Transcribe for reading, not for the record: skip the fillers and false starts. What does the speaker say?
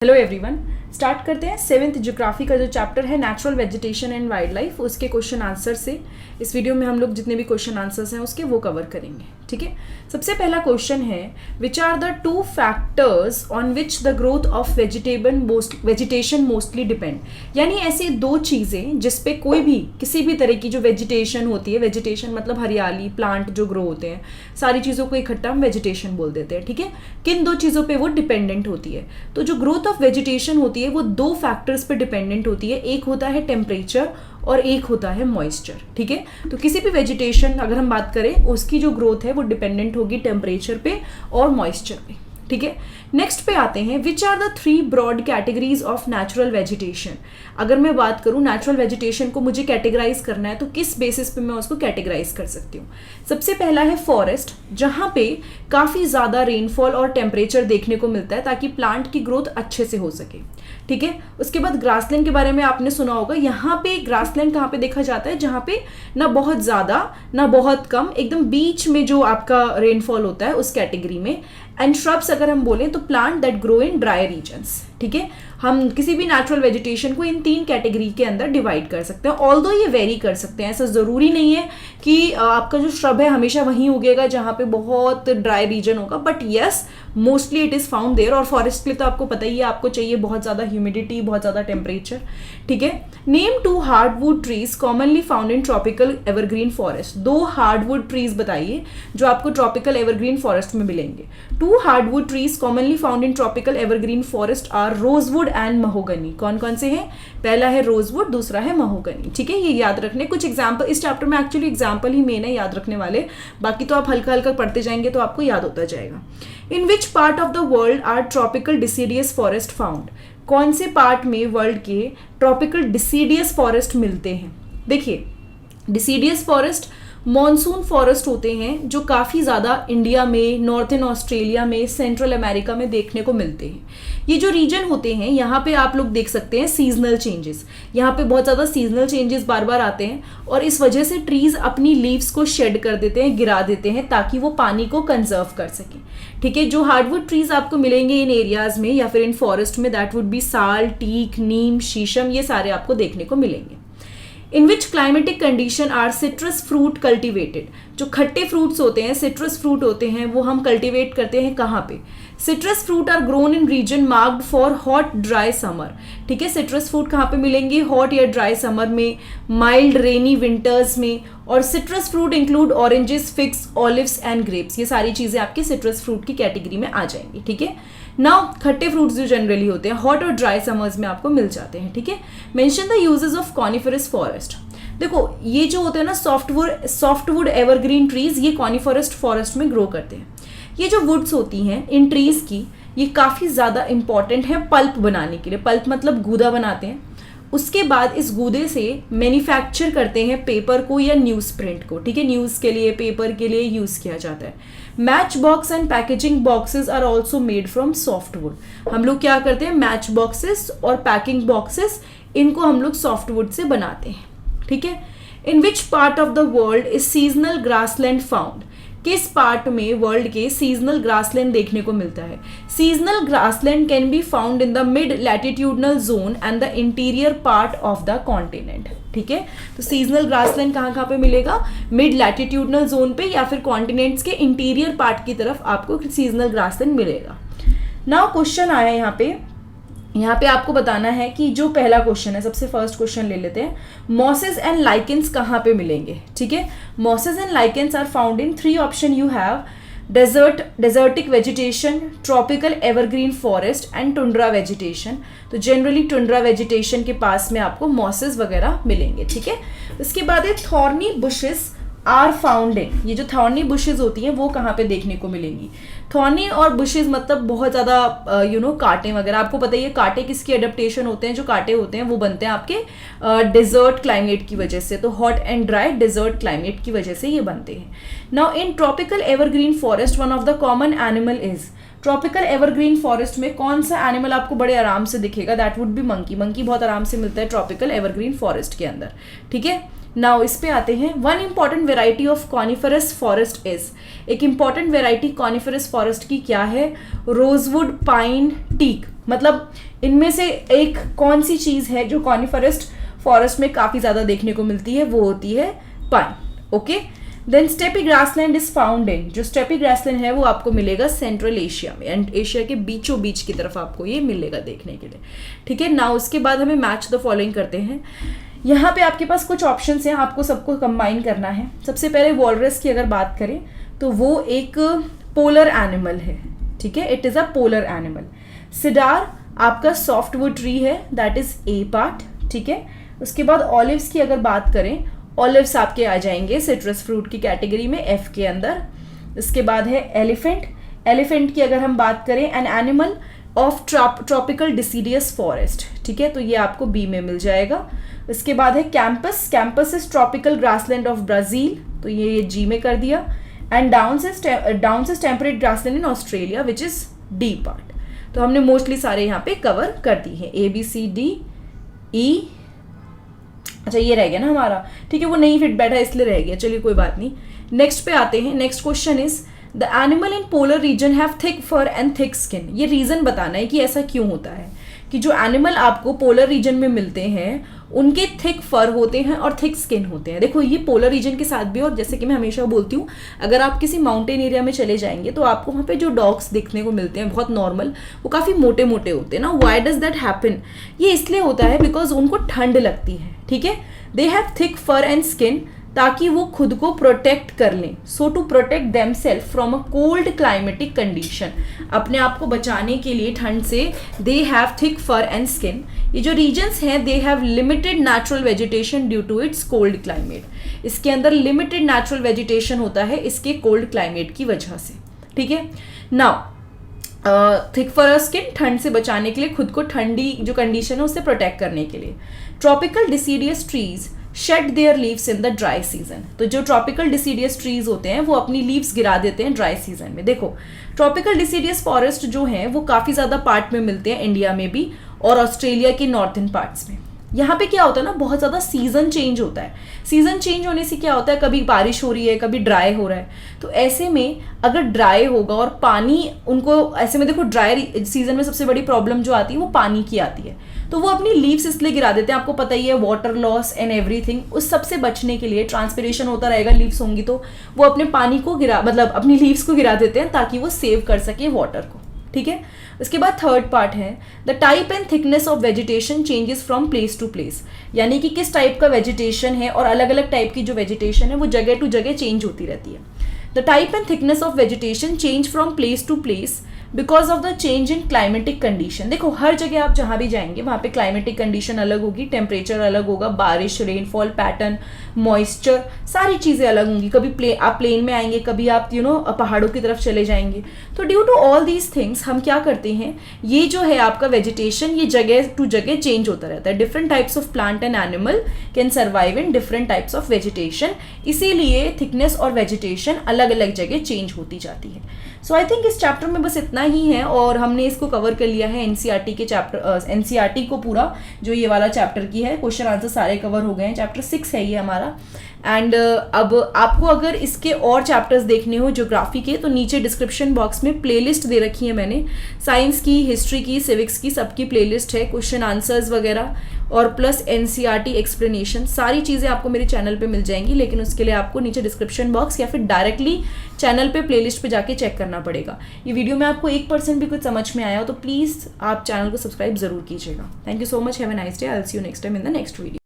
Hello everyone, start करते हैं 7th geography का जो चैप्टर है natural vegetation and wild life, उसके क्वेश्चन आंसर से इस वीडियो में हम लोग जितने भी क्वेश्चन आंसर्स हैं उसके वो कवर करेंगे। ठीक है, सबसे पहला क्वेश्चन है which are the two factors on which the growth of vegetation mostly depend. यानी ऐसी दो चीज़ें जिस पे कोई भी किसी भी तरह की जो वेजिटेशन होती है, वेजिटेशन मतलब हरियाली, प्लांट जो ग्रो होते हैं, सारी चीज़ों को इकट्ठा हम वेजिटेशन बोल देते हैं। ठीक है, किन दो चीज़ों पे वो डिपेंडेंट होती है? तो जो ग्रोथ ऑफ वेजिटेशन होती है वो दो फैक्टर्स पे डिपेंडेंट होती है, एक होता है टेम्परेचर और एक होता है मॉइस्चर। ठीक है, तो किसी भी वेजिटेशन अगर हम बात करें उसकी जो ग्रोथ है वो डिपेंडेंट होगी टेम्परेचर पे और मॉइस्चर पे। ठीक है, नेक्स्ट पे आते हैं which are the 3 broad categories of natural vegetation. अगर मैं बात करूं नेचुरल वेजिटेशन को मुझे कैटेगराइज करना है तो किस बेसिस पे मैं उसको कैटेगराइज कर सकती हूँ? सबसे पहला है फॉरेस्ट, जहाँ पे काफ़ी ज़्यादा रेनफॉल और टेम्परेचर देखने को मिलता है ताकि प्लांट की ग्रोथ अच्छे से हो सके। ठीक है, उसके बाद ग्रासलैंड के बारे में आपने सुना होगा। यहाँ पे ग्रासलैंड कहाँ पे देखा जाता है? जहाँ पे ना बहुत ज़्यादा ना बहुत कम, एकदम बीच में जो आपका रेनफॉल होता है उस कैटेगरी में। एंड श्रब्स अगर हम बोलें तो plant that grow in dry regions. ठीक है, हम किसी भी नेचुरल वेजिटेशन को इन 3 कैटेगरी के अंदर डिवाइड कर सकते हैं। ऑल्दो ये वेरी कर सकते हैं, ऐसा ज़रूरी नहीं है कि आपका जो श्रब है हमेशा वहीं उगेगा जहाँ पे बहुत ड्राई रीजन होगा, but yes mostly it is found there. और फॉरेस्ट के लिए तो आपको पता ही है, आपको चाहिए बहुत ज़्यादा ह्यूमिडिटी, बहुत ज़्यादा टेम्परेचर। ठीक है, name 2 hardwood trees commonly found in tropical evergreen forest. 2 hardwood trees बताइए जो आपको ट्रॉपिकल एवरग्रीन फॉरेस्ट में मिलेंगे। 2 hardwood trees commonly found in tropical evergreen forest are rosewood and mahogany. कौन कौन से हैं? पहला है रोजवुड, दूसरा है महोगनी। ठीक है, ये याद रखने। कुछ एग्जाम्पल इस चैप्टर में एक्चुअली एग्जाम्पल ही मेन है याद रखने वाले, बाकी तो आप हल्का हल्का पढ़ते जाएंगे तो आपको याद होता जाएगा। In which part of the world are tropical deciduous forest found. कौन से पार्ट में वर्ल्ड के ट्रॉपिकल डिसीडियस फॉरेस्ट मिलते हैं? देखिए, डिसीडियस फॉरेस्ट मॉनसून फॉरेस्ट होते हैं जो काफ़ी ज़्यादा इंडिया में, नॉर्थन ऑस्ट्रेलिया में, सेंट्रल अमेरिका में देखने को मिलते हैं। ये जो रीजन होते हैं यहाँ पे आप लोग देख सकते हैं सीजनल चेंजेस। यहाँ पे बहुत ज़्यादा सीजनल चेंजेस बार बार आते हैं और इस वजह से ट्रीज अपनी लीव्स को शेड कर देते हैं, गिरा देते हैं ताकि वो पानी को कंजर्व कर सकें। ठीक है, जो हार्डवुड ट्रीज आपको मिलेंगे इन एरियाज में या फिर इन फॉरेस्ट में, that would be sal, teak, neem, sheesham, ये सारे आपको देखने को मिलेंगे। In which climatic condition are citrus fruit cultivated. जो खट्टे फ्रूट्स होते हैं, सिट्रस फ्रूट होते हैं, वो हम कल्टिवेट करते हैं कहाँ पे? Citrus fruit are grown in region marked for hot dry summer. ठीक है, सिट्रस फ्रूट कहाँ पे मिलेंगे? हॉट या ड्राई समर में, माइल्ड रेनी विंटर्स में। और citrus fruit include oranges, figs, olives and grapes. ये सारी चीज़ें आपकी सिट्रस फ्रूट की कैटेगरी में आ जाएंगी। ठीक है, नाउ खट्टे फ्रूट्स जो जनरली होते हैं हॉट और ड्राई समर्स में आपको मिल जाते हैं। ठीक है, mention the uses of coniferous forest. देखो, ये जो होते हैं ना सॉफ्टवुड एवरग्रीन ट्रीज, ये कॉनिफरस फॉरेस्ट में ग्रो करते हैं। ये जो वुड्स होती हैं इन ट्रीज की, ये काफ़ी ज़्यादा इंपॉर्टेंट है पल्प बनाने के लिए। पल्प मतलब गूदा बनाते हैं, उसके बाद इस गूदे से मैन्युफैक्चर करते हैं पेपर को या न्यूज़ प्रिंट को। ठीक है, न्यूज़ के लिए, पेपर के लिए यूज़ किया जाता है। Match box and packaging boxes are also made from softwood. हम लोग क्या करते हैं, मैच बॉक्सेस और पैकिंग बॉक्सेस, इनको हम लोग सॉफ्टवुड से बनाते हैं। ठीक है, in which part of the world is seasonal grassland found. किस पार्ट में वर्ल्ड के सीजनल ग्रासलैंड देखने को मिलता है? Seasonal grassland can be found in the mid latitudinal zone and the interior part of the continent. ठीक है, तो सीजनल ग्रासलैंड कहाँ कहाँ पे मिलेगा? मिड लैटिट्यूडनल जोन पे या फिर कॉन्टिनेंट्स के इंटीरियर पार्ट की तरफ आपको सीजनल ग्रासलैंड मिलेगा। नाउ क्वेश्चन आया यहाँ पे आपको बताना है कि जो पहला क्वेश्चन है, सबसे फर्स्ट क्वेश्चन ले लेते हैं, मॉसेस एंड लाइकेंस कहाँ पे मिलेंगे? ठीक है, mosses and lichens are found in 3 option you have, desertic vegetation, tropical evergreen forest and tundra vegetation. तो जनरली टुंड्रा वेजिटेशन के पास में आपको मॉसेस वगैरह मिलेंगे। ठीक है, उसके बाद है thorny bushes are found in. ये जो थॉर्नी बुशेज होती हैं वो कहाँ पे देखने को मिलेंगी? थॉर्नी और बुशेज मतलब बहुत ज़्यादा कांटे वगैरह। आपको पता ही है कांटे किसकी एडेप्टेशन होते हैं? जो कांटे होते हैं वो बनते हैं आपके डेजर्ट क्लाइमेट की वजह से। तो hot and dry desert climate की वजह से ये बनते हैं। Now in tropical evergreen forest one of the common animal is. Tropical evergreen forest में कौन सा एनिमल आपको बड़े आराम से दिखेगा? That would be monkey. Monkey बहुत आराम से मिलता है ट्रॉपिकल एवरग्रीन फॉरेस्ट के अंदर। ठीक है, नाउ इस पे आते हैं। One important variety of coniferous forest is. एक इंपॉर्टेंट वेराइटी कॉनिफरस फॉरेस्ट की क्या है? Rosewood, pine, teak. मतलब इनमें से एक कौन सी चीज़ है जो कॉनिफरस फॉरेस्ट में काफ़ी ज़्यादा देखने को मिलती है, वो होती है pine. Okay. Then steppe grassland is found in, जो स्टेपी ग्रासलैंड है वो आपको मिलेगा सेंट्रल एशिया में, एंड एशिया के बीचों बीच की तरफ आपको ये मिलेगा देखने के लिए. ठीक है ना. उसके बाद हमें मैच द फॉलोइंग करते हैं. यहाँ पे आपके पास कुछ ऑप्शंस हैं, आपको सबको कंबाइन करना है. सबसे पहले वॉलरस की अगर बात करें तो वो एक पोलर एनिमल है. ठीक है, it is a polar animal. Cedar आपका सॉफ्टवुड ट्री है, दैट इज ए पार्ट. ठीक है. उसके बाद ऑलिव्स की अगर बात करें, ऑलिव्स आपके आ जाएंगे सिट्रस फ्रूट की कैटेगरी में, एफ के अंदर. इसके बाद है एलिफेंट. एलिफेंट की अगर हम बात करें, an animal of tropical deciduous forest. ठीक है, तो ये आपको बी में मिल जाएगा. इसके बाद है campus. Campus is tropical grassland of Brazil, तो ये जी में कर दिया. And downs is temperate grassland in Australia which is D part. तो हमने मोस्टली सारे यहाँ पे कवर कर दी है, A B C D E. अच्छा ये रह गया ना हमारा. ठीक है, वो नहीं फिट बैठा इसलिए रह गया, चलिए कोई बात नहीं. नेक्स्ट पे आते हैं. Next question is the animal in polar region have thick fur and thick skin. ये रीजन बताना है कि ऐसा क्यों होता है कि जो एनिमल आपको पोलर रीजन में मिलते हैं उनके थिक फर होते हैं और थिक स्किन होते हैं. देखो ये पोलर रीजन के साथ भी, और जैसे कि मैं हमेशा बोलती हूँ, अगर आप किसी माउंटेन एरिया में चले जाएंगे तो आपको वहाँ पे जो डॉग्स देखने को मिलते हैं बहुत नॉर्मल, वो काफ़ी मोटे मोटे होते हैं ना. Why does that happen? ये इसलिए होता है बिकॉज उनको ठंड लगती है. ठीक है, they have thick fur and skin ताकि वो खुद को प्रोटेक्ट कर लें. So to protect them self from a cold climatic condition, अपने आप को बचाने के लिए ठंड से they have thick fur and skin. ये जो रीजन्स हैं they have limited natural vegetation due to its cold climate. इसके अंदर लिमिटेड नेचुरल वेजिटेशन होता है इसके कोल्ड क्लाइमेट की वजह से. ठीक है. नाउ थिक फर और स्किन, ठंड से बचाने के लिए, खुद को ठंडी जो कंडीशन है उससे प्रोटेक्ट करने के लिए. Tropical deciduous trees shade there leaves in the dry season. तो जो ट्रॉपिकल डिसीडियस ट्रीज होते हैं वो अपनी लीव्स गिरा देते हैं ड्राई सीजन में. देखो ट्रॉपिकल डिसीडियस फॉरेस्ट जो हैं वो काफ़ी ज़्यादा पार्ट में मिलते हैं इंडिया में भी और ऑस्ट्रेलिया के नॉर्थन पार्ट्स में. यहाँ पे क्या होता है ना, बहुत ज़्यादा सीजन चेंज होता है. सीजन चेंज होने से क्या होता है, कभी बारिश हो रही है, कभी ड्राई हो रहा है. तो ऐसे में अगर ड्राई होगा और पानी उनको, ऐसे में देखो ड्राई सीजन में सबसे बड़ी प्रॉब्लम जो आती है वो पानी की आती है. तो वो अपनी लीव्स इसलिए गिरा देते हैं, आपको पता ही है, वाटर लॉस एंड एवरीथिंग. उस सब से बचने के लिए, ट्रांसपिरेशन होता रहेगा, लीव्स होंगी तो वो अपने पानी को मतलब अपनी लीव्स को गिरा देते हैं ताकि वो सेव कर सके वाटर को. ठीक है. उसके बाद थर्ड पार्ट है the type and thickness of vegetation changes from place to place. यानी कि किस टाइप का वेजिटेशन है, और अलग अलग टाइप की जो वेजिटेशन है वो जगह टू जगह चेंज होती रहती है. The type and thickness of vegetation change from place to place because of the change in climatic condition. देखो हर जगह आप जहाँ भी जाएंगे वहाँ पे क्लाइमेटिक कंडीशन अलग होगी, टेम्परेचर अलग होगा, बारिश, रेनफॉल पैटर्न, मॉइस्चर, सारी चीज़ें अलग होंगी. कभी आप प्लेन में आएंगे, कभी आप पहाड़ों की तरफ चले जाएंगे. तो due to all these things हम क्या करते हैं, ये जो है आपका वेजिटेशन ये जगह टू जगह चेंज होता रहता है. Different types of plant and animal can survive in different types of vegetation. इसीलिए थिकनेस और वेजिटेशन अलग अलग जगह चेंज होती जाती है. सो आई थिंक इस चैप्टर में बस इतना ही है और हमने इसको कवर कर लिया है. एनसीईआरटी के चैप्टर, एनसीईआरटी को पूरा जो ये वाला चैप्टर की है, क्वेश्चन आंसर सारे कवर हो गए हैं. चैप्टर 6 है ये हमारा. एंड अब आपको अगर इसके और चैप्टर्स देखने हो ज्योग्राफी के, तो नीचे डिस्क्रिप्शन बॉक्स में प्लेलिस्ट दे रखी है मैंने. साइंस की, हिस्ट्री की, सिविक्स की, सबकी प्लेलिस्ट है, क्वेश्चन आंसर्स वगैरह और प्लस एनसीईआरटी एक्सप्लेनेशन. सारी चीज़ें आपको मेरे चैनल पे मिल जाएंगी, लेकिन उसके लिए आपको नीचे डिस्क्रिप्शन बॉक्स या फिर डायरेक्टली चैनल पे प्लेलिस्ट पे जाके चेक करना पड़ेगा. ये वीडियो में आपको 1% भी कुछ समझ में आया हो तो प्लीज़ आप चैनल को सब्सक्राइब जरूर कीजिएगा. Thank you so much. Have a nice day. I will see you next time in the next video.